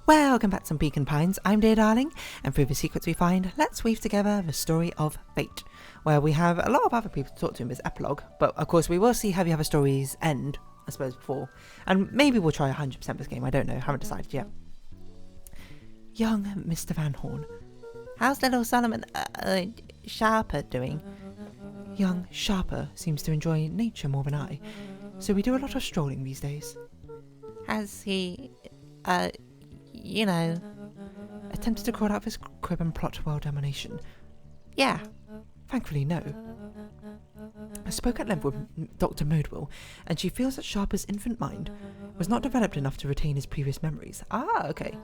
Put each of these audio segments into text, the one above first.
Welcome back to Peak and Pines. I'm Dear Darling, and through the secrets we find, let's weave together the story of fate, where we have a lot of other people to talk to in this epilogue, but of course we will see how the other stories end, I suppose, before. And maybe we'll try 100% this game, I don't know, haven't decided yet. Young Mr. Van Horn. How's little Solomon, Sharper doing? Young Sharper seems to enjoy nature more than I, so we do a lot of strolling these days. Has he, attempted to crawl out of his crib and plot world domination? Yeah. Thankfully, no. I spoke at length with Dr. Modewell, and she feels that Sharper's infant mind was not developed enough to retain his previous memories. Ah, okay.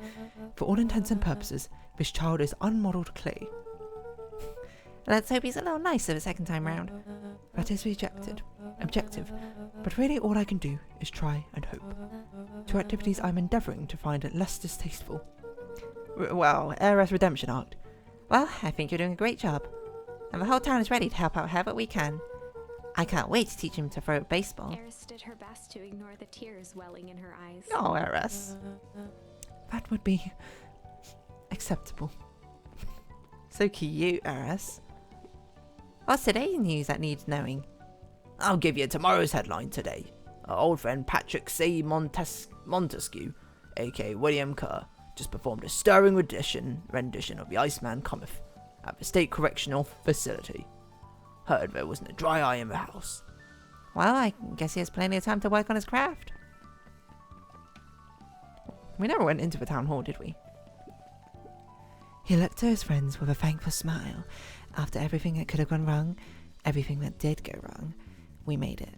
For all intents and purposes, this child is unmodelled clay. Let's hope he's a little nicer the second time round. That is the objective, but really all I can do is try and hope. Two activities I'm endeavouring to find less distasteful. Well, heiress redemption arc. Well, I think you're doing a great job. And the whole town is ready to help out however we can. I can't wait to teach him to throw a baseball. Eris did her best to ignore the tears welling in her eyes. Oh, Eris. That would be acceptable. So cute, Eris. What's today's news that needs knowing? I'll give you tomorrow's headline today. Our old friend Patrick C. Montesquieu, aka William Kerr, just performed a stirring rendition of The Iceman Cometh at the State Correctional Facility. Heard there wasn't a dry eye in the house. Well, I guess he has plenty of time to work on his craft. We never went into the town hall, did we? He looked to his friends with a thankful smile. After everything that could have gone wrong, everything that did go wrong, we made it.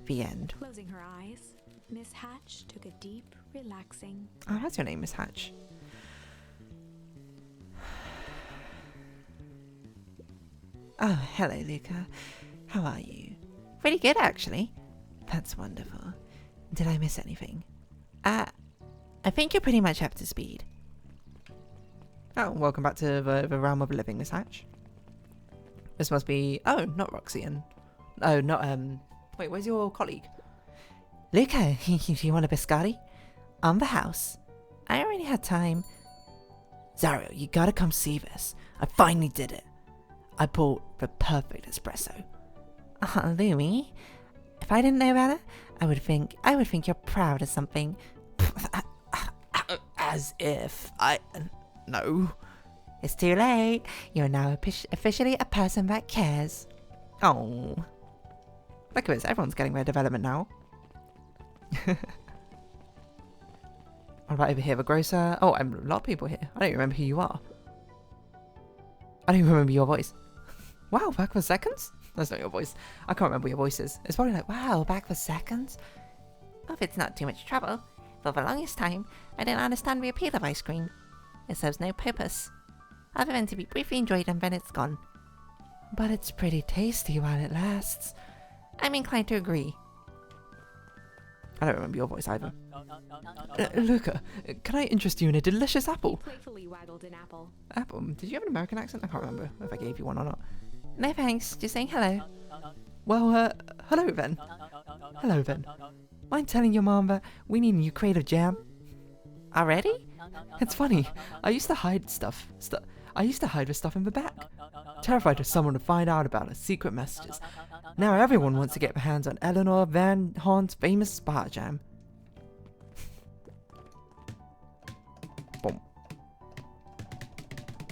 The end. Closing her eyes, Miss Hatch took a deep, relaxing... Oh, that's your name, Miss Hatch. Oh, hello, Luka. How are you? Pretty good, actually. That's wonderful. Did I miss anything? I think you're pretty much up to speed. Oh, welcome back to the realm of living, Miss Hatch. This must be... Oh, not Roxy and... Oh, not, Wait, where's your colleague? Luka, you want a biscotti? On the house. I already had time. Zario, you gotta come see this. I finally did it. I bought the perfect espresso. Oh, Louie. If I didn't know better, I would think you're proud of something. As if I... No. It's too late. You're now officially a person that cares. Oh. Look at this. Everyone's getting their development now. What about over here? The grocer? Oh, a lot of people here. I don't remember who you are. I don't even remember your voice. Wow, back for seconds? That's not your voice. I can't remember your voices. It's probably like, wow, back for seconds? Well, if it's not too much trouble. For the longest time, I didn't understand the appeal of ice cream. It serves no purpose, other than to be briefly enjoyed and then it's gone. But it's pretty tasty while it lasts. I'm inclined to agree. I don't remember your voice either. Luka, can I interest you in a delicious apple? He playfully waggled an apple. Apple? Did you have an American accent? I can't remember if I gave you one or not. No thanks, just saying hello. Well, hello then. Hello then. Mind telling your mom that we need new creative jam? Already? It's funny. I used to hide stuff. I used to hide the stuff in the back. Terrified of someone to find out about our secret messages. Now everyone wants to get their hands on Eleanor Van Horn's famous spa jam. Boom.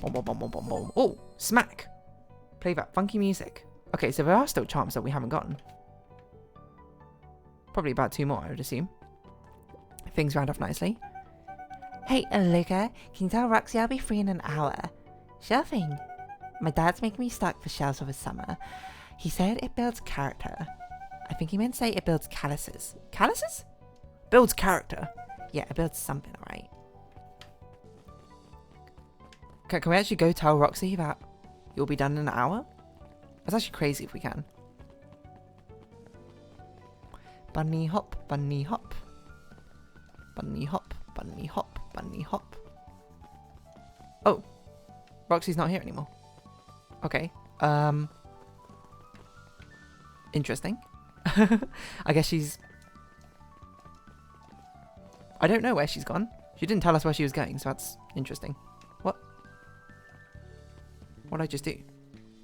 Boom, boom, boom, boom, boom, boom. Oh, smack. Play that funky music. Okay, so there are still charms that we haven't gotten. Probably about 2 more, I would assume. Things round off nicely. Hey, Luka, can you tell Roxy I'll be free in an hour? Sure thing. My dad's making me stock for shells for the summer. He said it builds character. I think he meant to say it builds calluses. Calluses? Builds character. Yeah, it builds something, alright. Can we actually go tell Roxy that you'll be done in an hour? That's actually crazy if we can. Bunny hop, bunny hop. Bunny hop, bunny hop, bunny hop. Oh, Roxy's not here anymore. Okay, interesting. I guess she's... I don't know where she's gone. She didn't tell us where she was going, so that's interesting. What? What did I just do?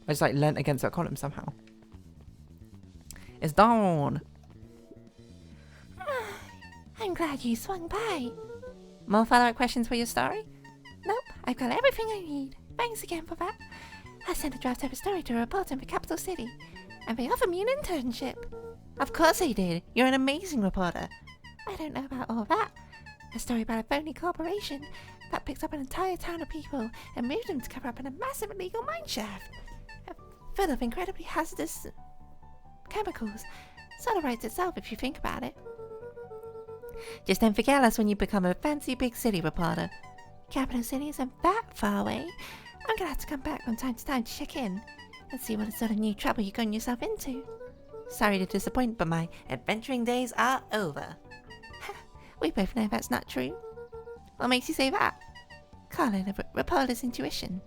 I just like leant against that column somehow. It's Dawn. I'm glad you swung by. More follow-up questions for your story? Nope, I've got everything I need. Thanks again for that. I sent a draft of a story to a reporter in the capital city, and they offered me an internship. Of course they did. You're an amazing reporter. I don't know about all that. A story about a phony corporation that picked up an entire town of people and moved them to cover up in a massive illegal mine shaft. Full of incredibly hazardous chemicals. Sort of writes itself if you think about it. Just don't forget us when you become a fancy big city reporter. Capital City isn't that far away. I'm gonna have to come back from time to time to check in and see what sort of new trouble you've gotten yourself into. Sorry to disappoint, but my adventuring days are over. We both know that's not true. What makes you say that? Call it a reporter's intuition.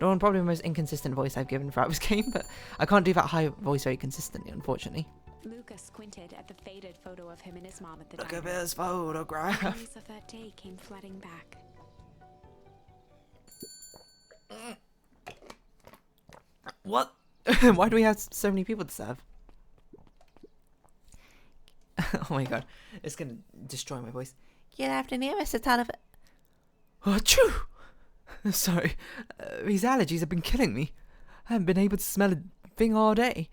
Dawn, probably the most inconsistent voice I've given throughout this game, but I can't do that high voice very consistently, unfortunately. Luka squinted at the faded photo of him and his mom at the Look diner. at this photograph. Memories of that day came flooding back. What? Why do we have so many people to serve? Oh my god, it's gonna destroy my voice. Good afternoon, Mr. Tolliver. Achoo! Sorry, these allergies have been killing me. I haven't been able to smell a thing all day.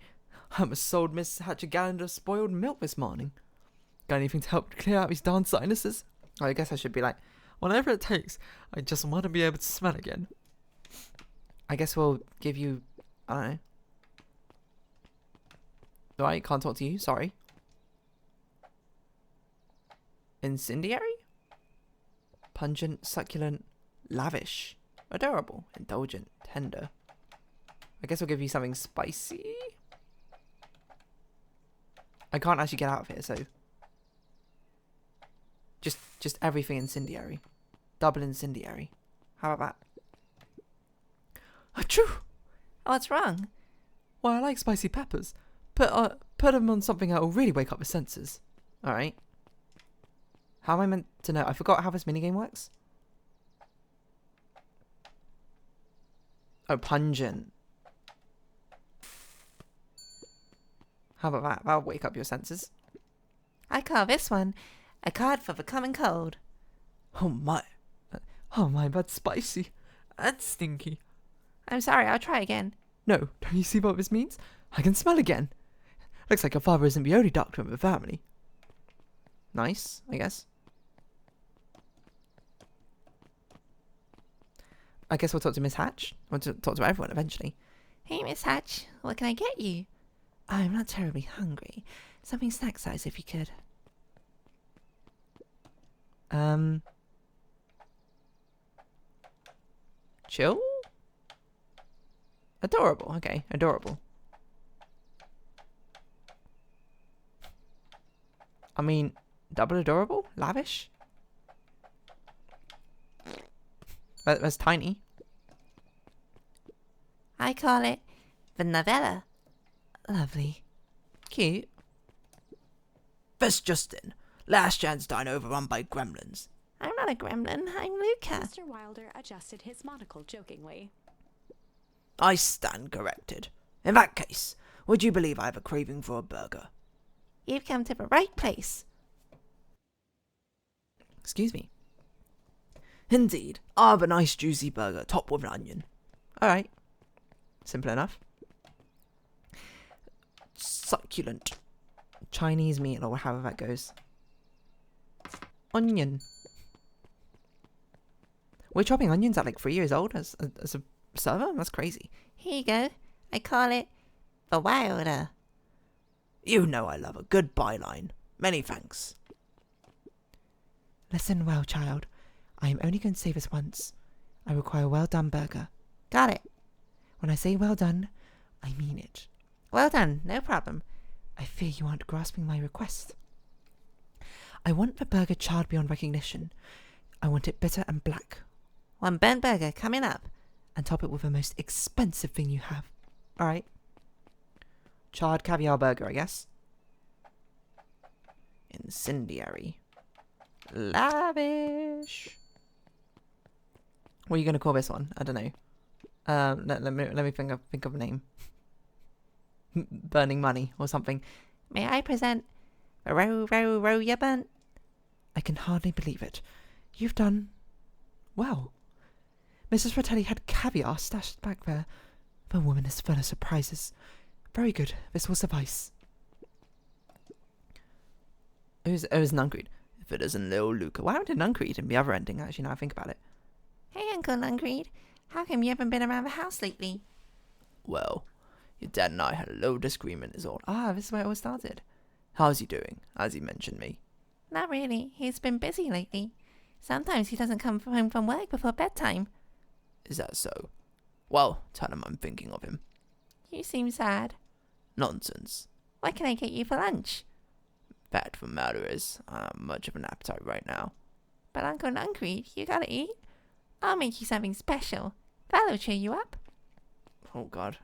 I almost sold Miss Hatch a gallon of spoiled milk this morning. Got anything to help clear out these darn sinuses? I guess I should be like, whatever it takes, I just want to be able to smell again. I guess we'll give you, I don't know. Right, can't talk to you, sorry. Incendiary? Pungent, succulent, lavish, adorable, indulgent, tender. I guess we'll give you something spicy. I can't actually get out of here, so just everything incendiary. Double incendiary. How about that? Achoo! What's wrong? Well, I like spicy peppers. Put them on something that will really wake up the senses. Alright. How am I meant to know? I forgot how this minigame works. Oh, pungent. How about that? That'll wake up your senses. I call this one a card for the common cold. Oh my. Oh my, that's spicy. That's stinky. I'm sorry, I'll try again. No, don't you see what this means? I can smell again. Looks like your father isn't the only doctor in the family. Nice, I guess. I guess we'll talk to Miss Hatch. We'll talk to everyone eventually. Hey, Miss Hatch, what can I get you? I'm not terribly hungry. Something snack size if you could. Chill? Adorable, okay, adorable. I mean, double adorable? Lavish? That's tiny. I call it the novella. Lovely. Cute. This Justin. Last chance dine overrun by gremlins. I'm not a gremlin, I'm Luka. Mr. Wilder adjusted his monocle jokingly. I stand corrected. In that case, would you believe I have a craving for a burger? You've come to the right place. Excuse me. Indeed, I have a nice juicy burger topped with an onion. Alright. Simple enough. Succulent. Chinese meal, or however that goes. Onion. We're chopping onions at like 3 years old as a server? That's crazy. Here you go. I call it the Wilder. You know I love a good byline. Many thanks. Listen well, child. I am only going to say this once. I require a well-done burger. Got it. When I say well done, I mean it. Well done, no problem. I fear you aren't grasping my request. I want the burger charred beyond recognition. I want it bitter and black. One burnt burger coming up. And top it with the most expensive thing you have. Alright. Charred caviar burger, I guess. Incendiary. Lavish. What are you going to call this one? I don't know. Let me think of a name. Burning money or something. May I present row ya bunt? I can hardly believe it. You've done well. Mrs. Fratelli had caviar stashed back there. The woman is full of surprises. Very good. This will suffice. It was an Uncreed. If it isn't little Luka. Why haven't an Uncreed in the other ending, actually, now I think about it? Hey, Uncle Uncreed. How come you haven't been around the house lately? Well, your dad and I had a little disagreement is all. Ah, this is where it all started. How's he doing? Has he mentioned me? Not really. He's been busy lately. Sometimes he doesn't come home from work before bedtime. Is that so? Well, tell him I'm thinking of him. You seem sad. Nonsense. What can I get you for lunch? Fact of the matter is, I have much of an appetite right now. But Uncle Uncreed, you gotta eat. I'll make you something special. That'll cheer you up. Oh God.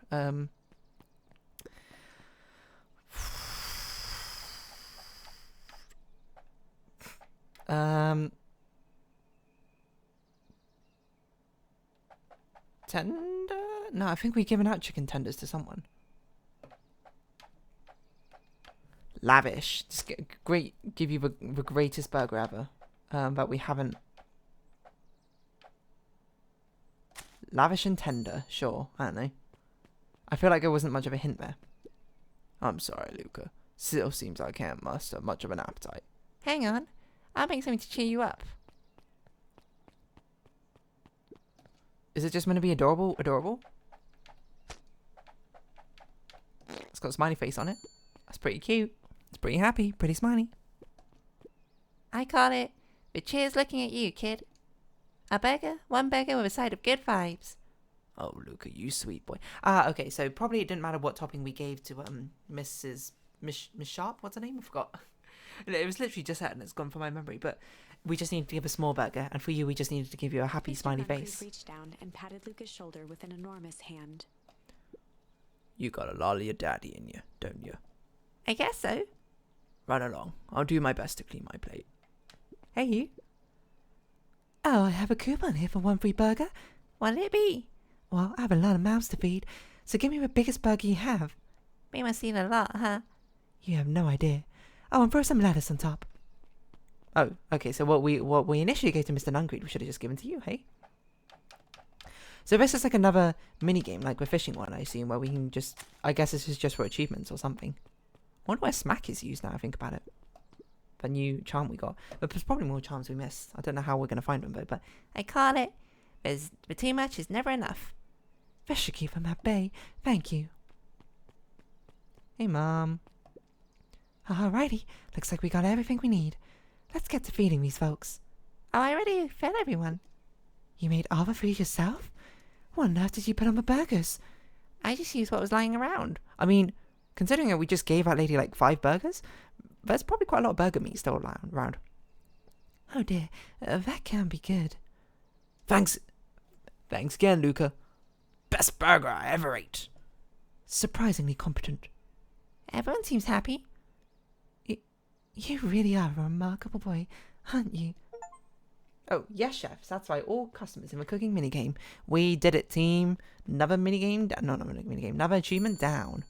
Tender? No, I think we've given out chicken tenders to someone. Lavish. Just give you the greatest burger ever. But we haven't. Lavish and tender, sure, I don't know. I feel like there wasn't much of a hint there. I'm sorry, Luka. Still seems like I can't muster much of an appetite. Hang on. I'll make something to cheer you up. Is it just meant to be adorable? Adorable? It's got a smiley face on it. That's pretty cute. It's pretty happy. Pretty smiley. I call it the cheers looking at you, kid. A burger, one burger with a side of good vibes. Oh, Luka, you sweet boy. Ah, okay, so probably it didn't matter what topping we gave to Miss Sharp. What's her name? I forgot. It was literally just that, and it's gone from my memory. But we just needed to give a small burger, and for you, we just needed to give you a happy, smiley face. reached down and patted Luka's shoulder with an enormous hand. You got a lot of your daddy in you, don't you? I guess so. Run along. I'll do my best to clean my plate. Hey, you. Oh, I have a coupon here for one free burger. What'll it be? Well, I have a lot of mouths to feed, so give me the biggest burger you have. We must eat a lot, huh? You have no idea. Oh, and throw some lettuce on top. Oh, okay, so what we initially gave to Mr. Nungreed, we should have just given to you, hey? So this is like another mini-game, like the fishing one, I assume, where we can just... I guess this is just for achievements or something. I wonder where smack is used now, I think about it. The new charm we got. But there's probably more charms we missed. I don't know how we're going to find them, though, but... I call it, but too much is never enough. This should keep them at bay. Thank you. Hey, Mom. Alrighty, looks like we got everything we need. Let's get to feeding these folks. Oh, I already fed everyone. You made all the food yourself? What on earth did you put on the burgers? I just used what was lying around. I mean, considering that we just gave that lady like 5 burgers, there's probably quite a lot of burger meat still around. Oh dear, that can't be good. Thanks again, Luka. Best burger I ever ate. Surprisingly competent. Everyone seems happy. You really are a remarkable boy, aren't you? Oh, yes, chefs. That's right. All customers in the cooking minigame. We did it, team. Another minigame. No, not minigame. Another achievement down.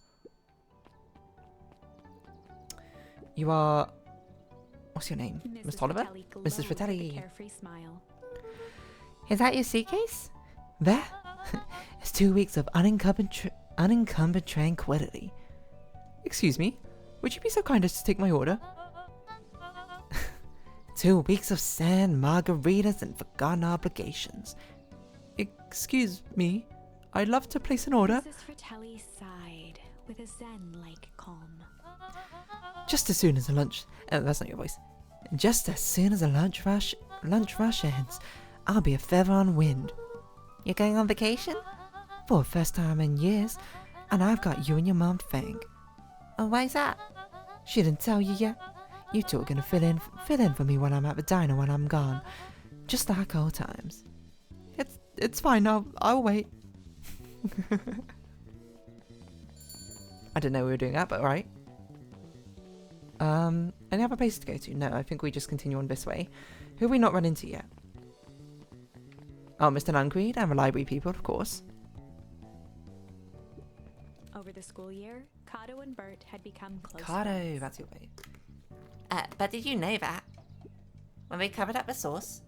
You are... What's your name? Miss Tolliver? Mrs. Fratelli. Is that your suitcase? There? It's 2 weeks of unencumbered tranquility. Excuse me? Would you be so kind as to take my order? 2 weeks of sand, margaritas, and forgotten obligations. Excuse me? I'd love to place an order. Mrs. Fratelli sighed with a zen-like calm. Just as soon as the lunch... that's not your voice. Just as soon as the lunch rush ends, I'll be a feather on wind. You're going on vacation? For the first time in years, and I've got you and your mom to thank. Oh, why's that? She didn't tell you yet? You two are gonna fill in for me when I'm at the diner when I'm gone. Just like old times. It's fine, I'll wait. I didn't know we were doing that, but alright. Any other places to go to? No, I think we just continue on this way. Who have we not run into yet? Oh, Mr. Nuncreed and the library people, of course. Over the school year, Kato and Bert had become close Kato, friends. that's your way. But did you know that? When they covered up the source?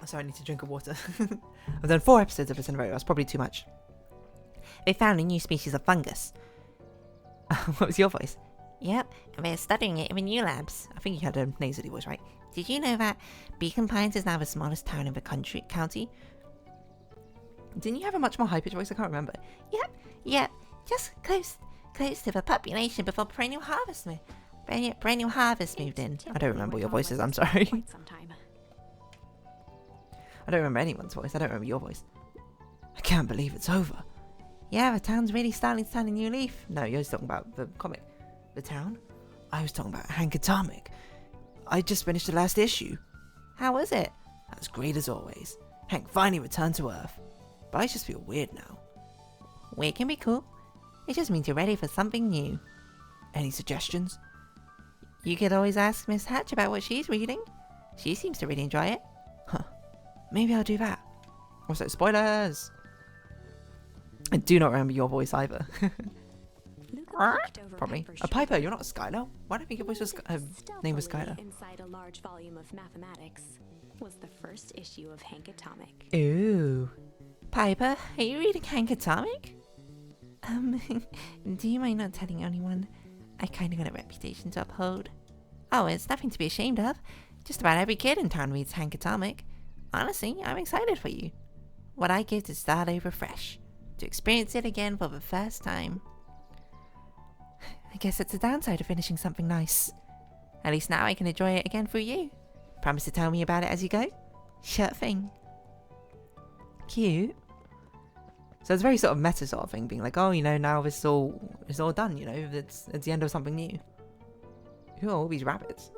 Oh, sorry, I need to drink of water. I've done 4 episodes of this in a row. That's probably too much. They found a new species of fungus. What was your voice? Yep, and they're studying it in the new labs. I think you had a nasally voice, right? Did you know that Beacon Pines is now the smallest town in the county? Didn't you have a much more high-pitched voice? I can't remember. Yep, just close to the population before perennial harvest moved in. I don't remember your voices, I'm sorry. Quite some time. I don't remember anyone's voice. I don't remember your voice. I can't believe it's over. Yeah, the town's really starting to turn a new leaf. No, you're just talking about the comic. The town? I was talking about Hank Atomic. I just finished the last issue. How was it? As great as always. Hank finally returned to Earth. But I just feel weird now. Weird can be cool. It just means you're ready for something new. Any suggestions? You could always ask Miss Hatch about what she's reading. She seems to really enjoy it. Huh. Maybe I'll do that. Also, spoilers! I do not remember your voice either. Luka peeked over Probably. Piper's A Piper, shoulder. you're not Skylar? Why do I think your voice was name was Stealthily Skylar? inside a large volume of mathematics was the first issue of Hank Atomic. Ooh. Piper, are you reading Hank Atomic? Do you mind not telling anyone? I kinda got a reputation to uphold. Oh, it's nothing to be ashamed of. Just about every kid in town reads Hank Atomic. Honestly, I'm excited for you. What I give to start over fresh. To experience it again for the first time. I guess it's the downside of finishing something nice. At least now I can enjoy it again through you. Promise to tell me about it as you go? Sure thing. Cute. So it's a very sort of meta sort of thing, being like, oh, you know, now it's all done, you know, it's the end of something new. Who are all these rabbits?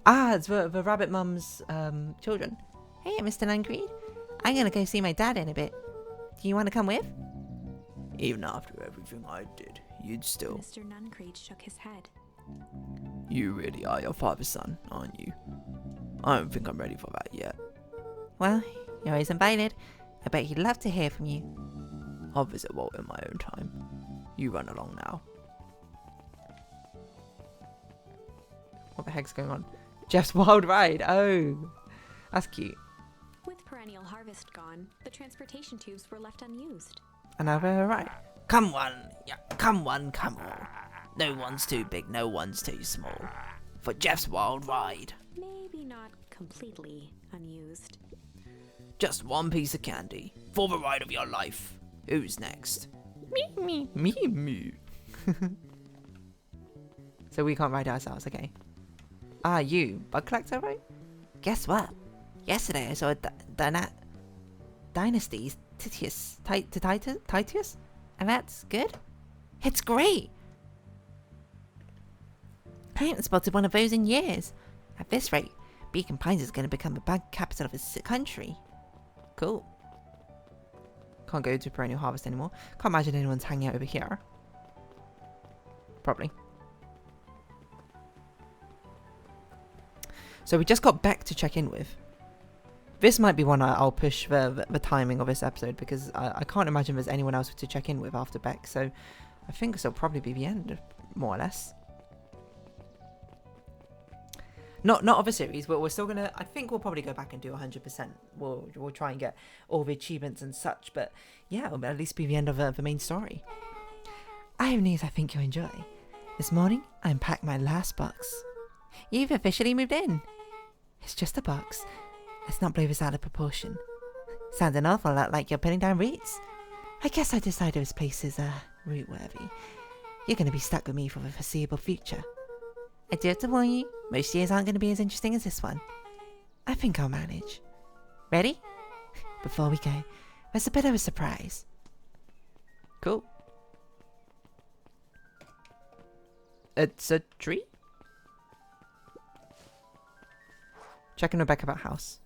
Ah, it's the rabbit mum's children. Hey, Mr. Langreed. I'm gonna go see my dad in a bit. Do you want to come with? Even after everything I did, you'd still... Mr. Nuncreed shook his head. You really are your father's son, aren't you? I don't think I'm ready for that yet. Well, you're always invited. I bet he'd love to hear from you. I'll visit Walt in my own time. You run along now. What the heck's going on? Jeff's wild ride. Oh, that's cute. With perennial harvest gone, the transportation tubes were left unused. Another ride. Come one, yeah, come on. No one's too big, no one's too small. For Jeff's wild ride. Maybe not completely unused. Just one piece of candy for the ride of your life. Who's next? Me. So we can't ride ourselves, okay? Ah, you, bug collector, right? Guess what? Yesterday I saw a Dynasty's Titius, and that's good. It's great. I haven't spotted one of those in years. At this rate, Beacon Pines is going to become the bug capital of the country. Cool. Can't go to perennial harvest anymore. Can't imagine anyone's hanging out over here. Probably. So we just got Beck to check in with. This might be one I'll push the timing of this episode, because I can't imagine there's anyone else to check in with after Beck. So I think this will probably be the end, more or less. Not of a series, but we're still gonna. I think we'll probably go back and do 100%. We'll try and get all the achievements and such. But yeah, it'll at least be the end of the main story. I have news I think you'll enjoy. This morning, I unpacked my last box. You've officially moved in. It's just a box. Let's not blow this out of proportion. Sounds an awful lot like you're putting down roots. I guess I decided this place is root worthy. You're gonna be stuck with me for the foreseeable future. I do have to warn you, most years aren't going to be as interesting as this one. I think I'll manage. Ready? Before we go, there's a bit of a surprise. Cool. It's a tree? Checking Rebecca about house.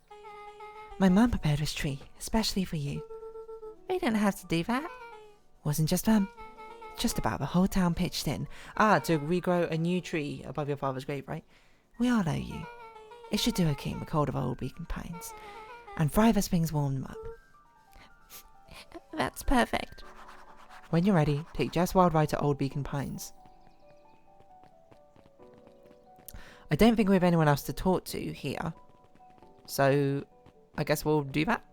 My mum prepared this tree, especially for you. We didn't have to do that. Wasn't just mum. Just about the whole town pitched in. Ah, to regrow a new tree above your father's grave, right? We all owe you. It should do okay in the cold of old beacon pines. And thrive as things warm them up. That's perfect. When you're ready, take Jess Wildride to Old Beacon Pines. I don't think we have anyone else to talk to here. So, I guess we'll do that.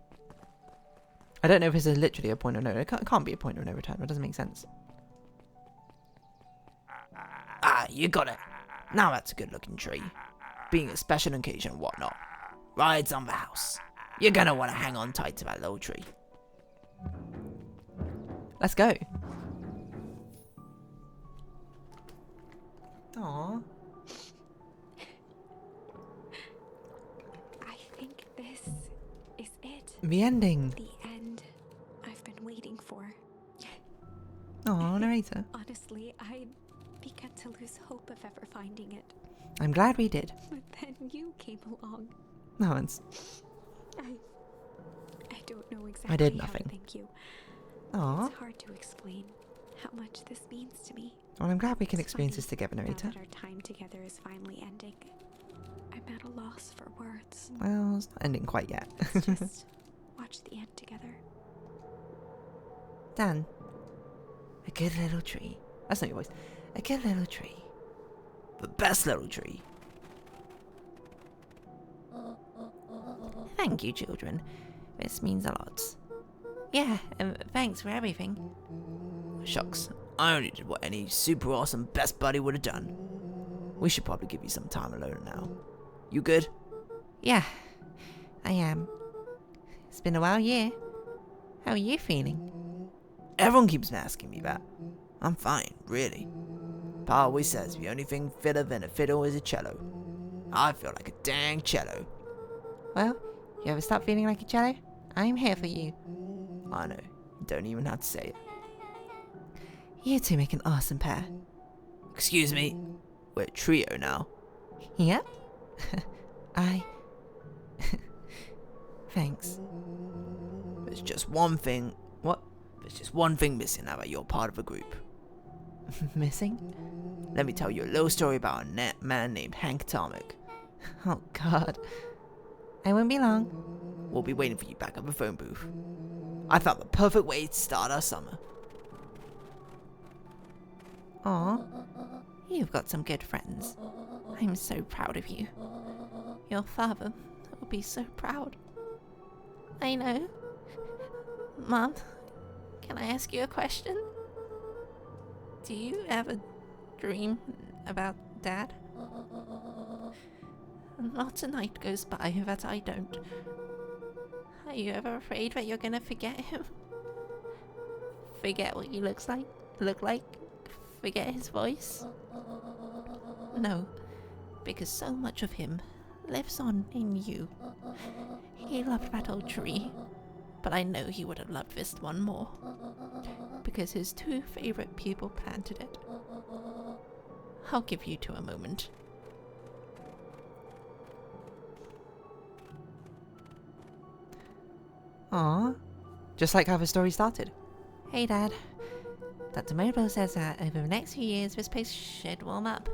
I don't know if this is literally a point of no return. It can't be a point of no return. That doesn't make sense. Ah, you got it. Now that's a good looking tree. Being a special occasion and whatnot. Rides on the house. You're gonna want to hang on tight to that little tree. Let's go. Aww. I think this is it. The ending. The end I've been waiting for. Aww, narrator. Honestly, I began to lose hope of ever finding it. I'm glad we did. But then you came along. No, it's... I don't know exactly I did how nothing. to thank you. Aww. It's hard to explain how much this means to me. Well, I'm glad we can It's experience funny, this together, now narrator. that our time together is finally ending, I'm at a loss for words. Well, it's not ending quite yet. Let's just watch the end together. Dan. A good little tree. That's not your voice. A good little tree. The best little tree. Thank you, children. This means a lot. Yeah, and thanks for everything. Shucks. I only did what any super awesome best buddy would have done. We should probably give you some time alone now. You good? Yeah, I am. It's been a while, yeah. How are you feeling? Everyone keeps asking me that. I'm fine, really. Pa always says the only thing fitter than a fiddle is a cello. I feel like a dang cello. Well, you ever stop feeling like a cello? I'm here for you. I know. You don't even have to say it. You two make an awesome pair. Excuse me. We're a trio now. Yep. Thanks. There's just one thing... What? There's just one thing missing now that you're part of a group. Missing? Let me tell you a little story about a man named Hank Atomic. Oh, God. I won't be long. We'll be waiting for you back at the phone booth. I found the perfect way to start our summer. Aw, you've got some good friends. I'm so proud of you. Your father will be so proud. I know. Mom, can I ask you a question? Do you ever dream about Dad? Not a night goes by that I don't. Are you ever afraid that you're gonna forget him? Forget what he look like? Forget his voice? No, because so much of him lives on in you. He loved that old tree, but I know he would have loved this one more, because his two favorite people planted it. I'll give you two a moment. Aww. Just like how the story started. Hey, Dad. Dr. Mobile says that over the next few years this place should warm up.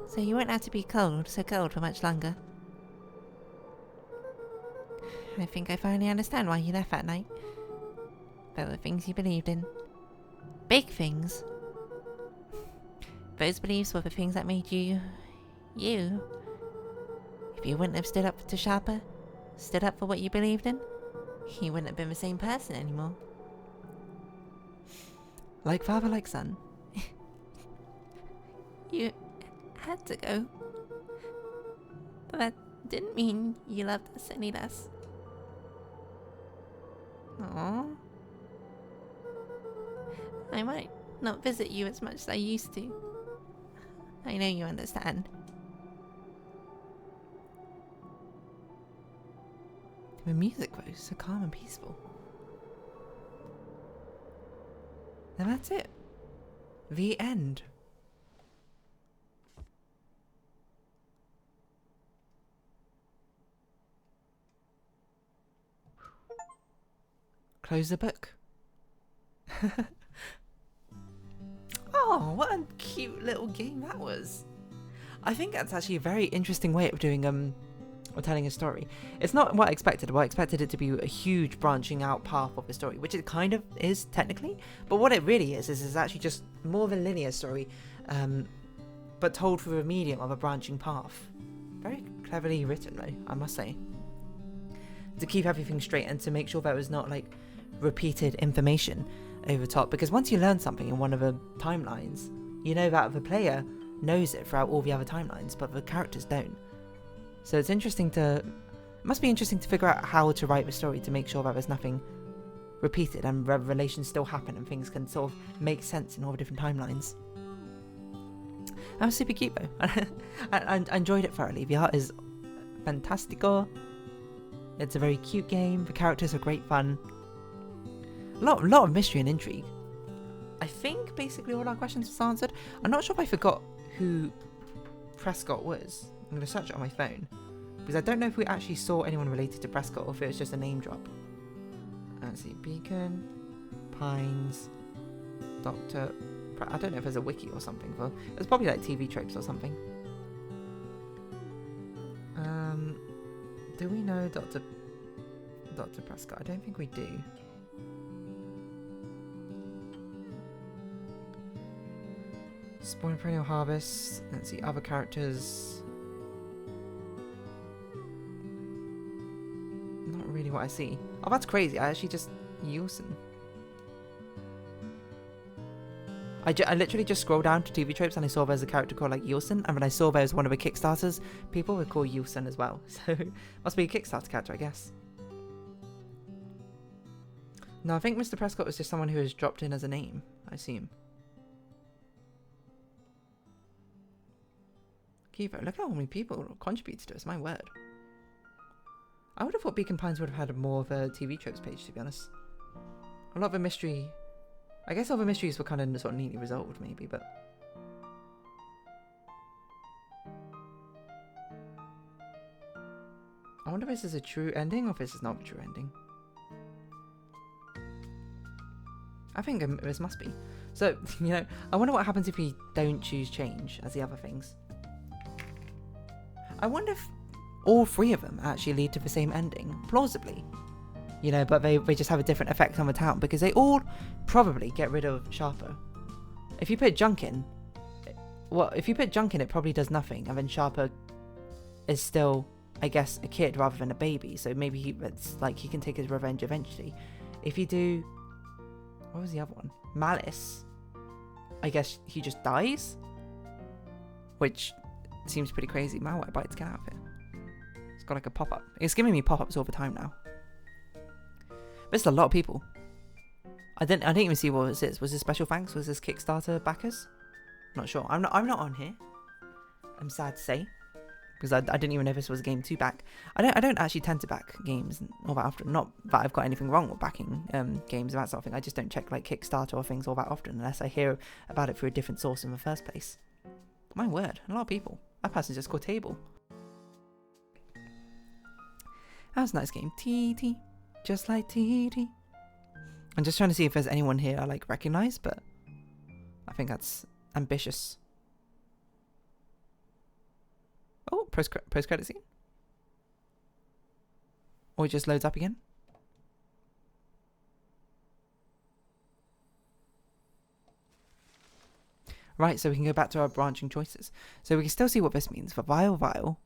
So you won't have to be so cold for much longer. I think I finally understand why you left that night. There were things you believed in. Big things. Those beliefs were the things that made you... you. If you wouldn't have stood up to Sharper, stood up for what you believed in, you wouldn't have been the same person anymore. Like father, like son. You had to go. But that didn't mean you loved us any less. Aww. I might not visit you as much as I used to. I know you understand. The music was so calm and peaceful. And that's it. The end. Close the book. Oh, what a cute little game that was. I think that's actually a very interesting way of doing or telling a story. It's not what I expected. Well, I expected it to be a huge branching out path of the story, which it kind of is technically. But what it really is it's actually just more of a linear story, but told through a medium of a branching path. Very cleverly written, though, I must say. To keep everything straight and to make sure there was not like repeated information over top. Because once you learn something in one of the timelines, you know that the player knows it throughout all the other timelines, but the characters don't. So it's interesting it must be interesting to figure out how to write the story to make sure that there's nothing repeated and revelations still happen and things can sort of make sense in all the different timelines. That was super cute though. I enjoyed it thoroughly. The art is fantastico. It's a very cute game. The characters are great fun. A lot of mystery and intrigue. I think basically all our questions was answered. I'm not sure if I forgot who Prescott was. I'm going to search it on my phone. Because I don't know if we actually saw anyone related to Prescott or if it was just a name drop. Let's see. Beacon, Pines, Dr. I don't know if there's a wiki or something. Well, it's probably like TV tropes or something. Do we know Dr. Prescott? I don't think we do. Spawn Perennial Harvest. Let's see, other characters. Not really what I see. Oh, that's crazy. I actually just... Yulson. I literally just scrolled down to TV tropes and I saw there's a character called like Yulson, and when I saw there was one of the Kickstarters, people would call Yulson as well. So, must be a Kickstarter character, I guess. No, I think Mr. Prescott was just someone who was dropped in as a name, I assume. Kiva, look at how many people contributed to this, my word. I would have thought Beacon Pines would have had more of a TV tropes page, to be honest. A lot of the mystery... I guess all the mysteries were kind of sort of neatly resolved, maybe, but... I wonder if this is a true ending or if this is not a true ending. I think this must be. So, you know, I wonder what happens if we don't choose change as the other things. I wonder if all three of them actually lead to the same ending, plausibly. You know, but they just have a different effect on the town, because they all probably get rid of Sharper. If you put Junk in, well, if you put Junk in, it probably does nothing, and then Sharper is still, I guess, a kid rather than a baby, so maybe it's like he can take his revenge eventually. If you do, what was the other one? Malice, I guess he just dies, which seems pretty crazy. Man, what bites get out of it? It's got like a pop-up. It's giving me pop-ups all the time now. There's a lot of people. I didn't even see what it is. Was this special thanks? Was this Kickstarter backers? Not sure. I'm not on here. I'm sad to say, because I didn't even know this was a game to back. I don't actually tend to back games all that often. Not that I've got anything wrong with backing games and that sort of thing. I just don't check like Kickstarter or things all that often unless I hear about it through a different source in the first place. My word, a lot of people. That person's just called Table. That was a nice game. TT. Just like TT. I'm just trying to see if there's anyone here I like recognize, but I think that's ambitious. Oh, post-credit scene? Or it just loads up again? Right, so we can go back to our branching choices. So we can still see what this means. For Vile.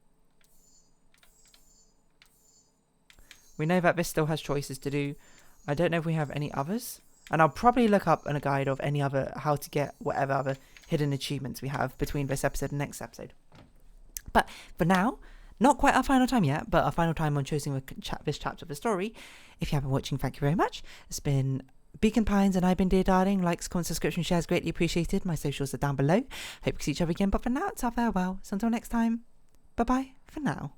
We know that this still has choices to do. I don't know if we have any others. And I'll probably look up in a guide of any other, how to get whatever other hidden achievements we have between this episode and next episode. But for now, not quite our final time yet, but our final time on choosing this chapter of the story. If you have been watching, thank you very much. It's been Beacon Pines and I've been Dear Darling. Likes, comments, subscription, shares, greatly appreciated. My socials are down below. Hope we see each other again, but for now, it's our farewell. So until next time, bye-bye for now.